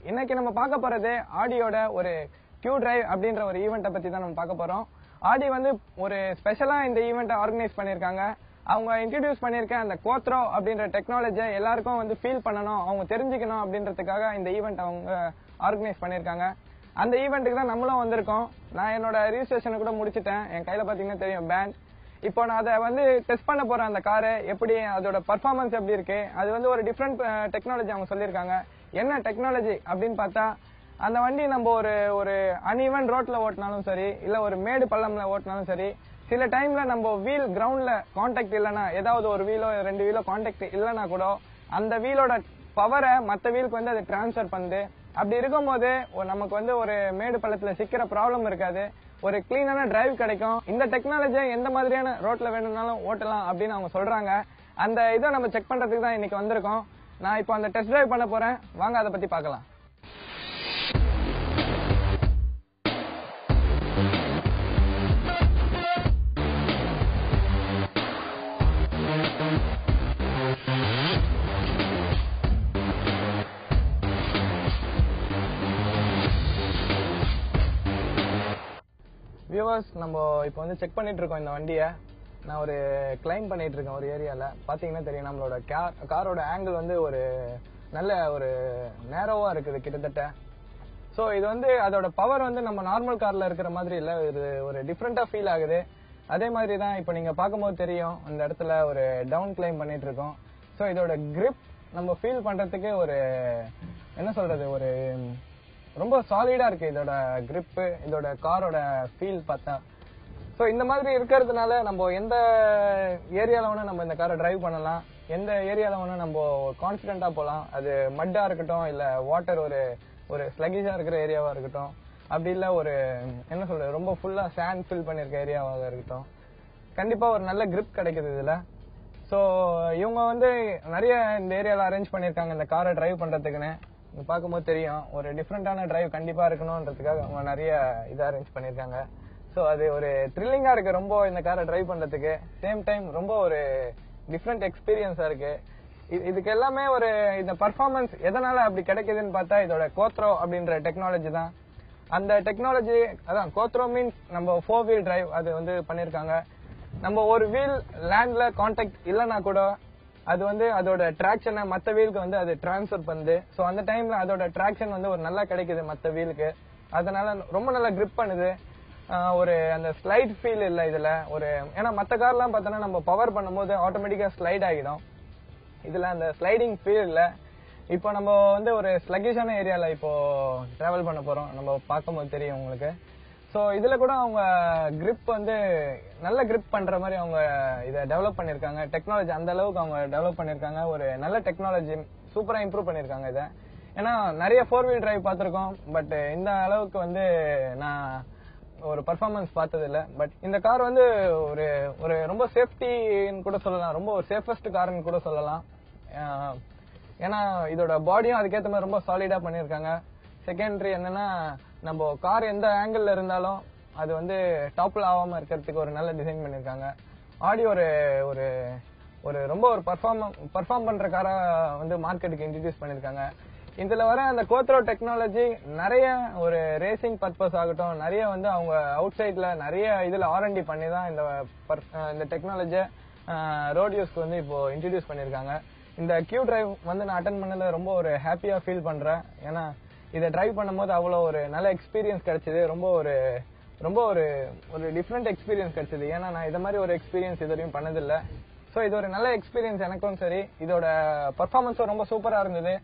இன்னைக்கு நம்ம பார்க்க போறது ஆடியோட ஒரு கியூ டிரைவ் அப்படின்ற ஒரு ஈவெண்ட்டை பத்தி தான் நம்ம பார்க்க போறோம். ஆடி வந்து ஒரு ஸ்பெஷலா இந்த ஈவெண்ட்டை ஆர்கனைஸ் பண்ணிருக்காங்க. அவங்க இன்ட்ரடியூஸ் பண்ணிருக்க அந்த கோத்ரோ அப்படின்ற டெக்னாலஜியை எல்லாருக்கும் வந்து ஃபீல் பண்ணணும், அவங்க தெரிஞ்சுக்கணும் அப்படின்றதுக்காக இந்த ஈவெண்ட் அவங்க ஆர்கனைஸ் பண்ணிருக்காங்க. அந்த ஈவெண்ட்டுக்கு தான் நம்மளும் வந்திருக்கோம். நான் என்னோட ரிஜிஸ்ட்ரேஷனை கூட முடிச்சிட்டேன். என் கையில பாத்தீங்கன்னா தெரியும் பேண்ட். இப்போ நான் அதை வந்து டெஸ்ட் பண்ண போறேன். அந்த காரு எப்படி, அதோட பர்ஃபார்மன்ஸ் எப்படி இருக்கு, அது வந்து ஒரு டிஃப்ரெண்ட் டெக்னாலஜி அவங்க சொல்லியிருக்காங்க. என்ன டெக்னாலஜி அப்படின்னு பார்த்தா, அந்த வண்டி நம்ம ஒரு அன்ஈவன் ரோட்ல ஓட்டினாலும் சரி, இல்ல ஒரு மேடு பள்ளம்ல ஓட்டினாலும் சரி, சில டைம்ல நம்ம வீல் கிரவுண்ட்ல கான்டாக்ட் இல்லைன்னா, ஏதாவது ஒரு வீலோ 2 வீலோ கான்டாக்ட் இல்லைன்னா கூட அந்த வீலோட பவரை மற்ற வீலுக்கு வந்து அது டிரான்ஸ்ஃபர் பண்ணுது. அப்படி இருக்கும்போது நமக்கு வந்து ஒரு மேடு பள்ளத்துல சிக்கிற ப்ராப்ளம் இருக்காது, ஒரு கிளீனான டிரைவ் கிடைக்கும். இந்த டெக்னாலஜியை எந்த மாதிரியான ரோட்ல வேணும்னாலும் ஓட்டலாம் அப்படின்னு அவங்க சொல்றாங்க. அந்த இதை நம்ம செக் பண்றதுக்கு தான் இன்னைக்கு வந்திருக்கோம். நான் இப்போ அந்த டெஸ்ட் டிரைவ் பண்ண போறேன். வாங்க அதை பத்தி பார்க்கலாம். வியூவர்ஸ், நம்ம இப்போ வந்து செக் பண்ணிட்டு இருக்கோம் இந்த வண்டியை. நான் ஒரு கிளைம் பண்ணிட்டு இருக்கேன் ஒரு ஏரியால. பாத்தீங்கன்னா தெரியும், நம்மளோட காரோட ஆங்கிள் வந்து ஒரு நல்ல ஒரு நேரோவா இருக்குது கிட்டத்தட்ட. ஸோ இது வந்து அதோட பவர் வந்து நம்ம நார்மல் கார்ல இருக்கிற மாதிரி இல்ல, இது ஒரு டிஃப்ரெண்டா ஃபீல் ஆகுது. அதே மாதிரி தான் இப்போ நீங்க பார்க்கும்போது தெரியும், இந்த இடத்துல ஒரு டவுன் கிளைம் பண்ணிட்டு இருக்கோம். ஸோ இதோட கிரிப் நம்ம ஃபீல் பண்றதுக்கு ஒரு என்ன சொல்றது, ஒரு ரொம்ப சாலிடா இருக்கு இதோட கிரிப், இதோட காரோட ஃபீல் பார்த்தா. ஸோ இந்த மாதிரி இருக்கிறதுனால நம்ம எந்த ஏரியால வேணா நம்ம இந்த காரை டிரைவ் பண்ணலாம், எந்த ஏரியால வேணா நம்ம கான்பிடென்டா போகலாம். அது மட்டா இருக்கட்டும், இல்ல வாட்டர் ஒரு ஸ்லகிஷா இருக்கிற ஏரியாவா இருக்கட்டும், அப்படி இல்ல ஒரு என்ன சொல்றது ரொம்ப ஃபுல்லா சாண்ட் ஃபில் பண்ணிருக்க ஏரியாவாக இருக்கட்டும், கண்டிப்பா ஒரு நல்ல கிரிப் கிடைக்குது இதுல. ஸோ இவங்க வந்து நிறைய இந்த ஏரியால அரேஞ்ச் பண்ணிருக்காங்க இந்த காரை டிரைவ் பண்றதுக்குன்னு. பார்க்கும்போது தெரியும், ஒரு டிஃப்ரெண்டான டிரைவ் கண்டிப்பா இருக்கணும்ன்றதுக்காக அவங்க நிறைய இதை அரேஞ்ச் பண்ணிருக்காங்க. ஸோ அது ஒரு த்ரில்லிங்கா இருக்கு ரொம்ப இந்த காரை டிரைவ் பண்றதுக்கு. சேம் டைம் ரொம்ப ஒரு டிஃப்ரெண்ட் எக்ஸ்பீரியன்ஸா இருக்கு. இதுக்கு எல்லாமே ஒரு இந்த பர்ஃபார்மன்ஸ் எதனால அப்படி கிடைக்குதுன்னு பார்த்தா, இதோட கோத்ரோ அப்படின்ற டெக்னாலஜி தான். அந்த டெக்னாலஜி அதான் கோத்ரோ மீன்ஸ் நம்ம 4 வீல் டிரைவ் அது வந்து பண்ணிருக்காங்க. நம்ம ஒரு வீல் லேண்ட்ல கான்டாக்ட் இல்லைன்னா கூட அது வந்து அதோட டிராக்ஷனை மற்ற வீலுக்கு வந்து அது டிரான்ஸ்ஃபர் பண்ணுது. ஸோ அந்த டைம்ல அதோட டிராக்ஷன் வந்து ஒரு நல்லா கிடைக்குது மற்ற வீலுக்கு. அதனால ரொம்ப நல்லா கிரிப் பண்ணுது. ஒரு அந்த ஸ்லைட் ஃபீல் இல்லை இதுல. ஒரு ஏன்னா மற்ற கார்லாம் பார்த்தோன்னா நம்ம பவர் பண்ணும்போது ஆட்டோமேட்டிக்கா ஸ்லைட் ஆகிடும். இதுல அந்த ஸ்லைடிங் ஃபீல் இல்லை. இப்போ நம்ம வந்து ஒரு ஸ்லகிஷான ஏரியால இப்போ டிராவல் பண்ண போறோம், நம்ம பார்க்கும்போது தெரியும் உங்களுக்கு. ஸோ இதுல கூட அவங்க கிரிப் வந்து நல்ல கிரிப் பண்ற மாதிரி அவங்க இதை டெவலப் பண்ணிருக்காங்க. டெக்னாலஜி அந்த அளவுக்கு அவங்க டெவலப் பண்ணிருக்காங்க. ஒரு நல்ல டெக்னாலஜி சூப்பரா இம்ப்ரூவ் பண்ணிருக்காங்க இதை. ஏன்னா நிறைய 4 வீல் டிரைவ் பார்த்திருக்கோம், பட் இந்த அளவுக்கு வந்து நான் ஒரு பர்ஃபார்மன்ஸ் பார்த்தது இல்ல. பட் இந்த கார் வந்து ஒரு ரொம்ப சேஃப்டின்னு கூட சொல்லலாம், ரொம்ப ஒரு சேஃபஸ்ட் கார்னு கூட சொல்லலாம். ஏன்னா இதோட பாடியும் அதுக்கேற்ற மாதிரி ரொம்ப சாலிடா பண்ணிருக்காங்க. செகண்டரி என்னன்னா, நம்ம கார் எந்த ஆங்கிள் இருந்தாலும் அது வந்து டாப்ல ஆகாம இருக்கிறதுக்கு ஒரு நல்ல டிசைன் பண்ணிருக்காங்க. ஆடி ஒரு ரொம்ப ஒரு பர்ஃபார்ம் பண்ற காரா வந்து மார்க்கெட்டுக்கு இன்ட்ரடியூஸ் பண்ணிருக்காங்க. இதுல வர அந்த கோத்ரோ டெக்னாலஜி நிறைய ஒரு ரேசிங் பர்பஸ் ஆகட்டும், நிறைய வந்து அவங்க அவுட் சைட்ல நிறைய இதுல R&D பண்ணி தான் இந்த டெக்னாலஜியை ரோட் யூஸ்க்கு வந்து இப்போ இன்ட்ரடியூஸ் பண்ணிருக்காங்க. இந்த கியூ டிரைவ் வந்து நான் அட்டன் பண்ணல ரொம்ப ஒரு ஹாப்பியா ஃபீல் பண்றேன். ஏன்னா இதை டிரைவ் பண்ணும்போது அவ்வளோ ஒரு நல்ல எக்ஸ்பீரியன்ஸ் கிடைச்சது. ரொம்ப ஒரு டிஃப்ரெண்ட் எக்ஸ்பீரியன்ஸ் கிடைச்சது. ஏன்னா நான் இதை மாதிரி ஒரு எக்ஸ்பீரியன்ஸ் இது வரையும் பண்ணதில்லை. ஸோ இது ஒரு நல்ல எக்ஸ்பீரியன்ஸ் எனக்கும் சரி. இதோட பர்ஃபார்மன்ஸும் ரொம்ப சூப்பரா இருந்தது.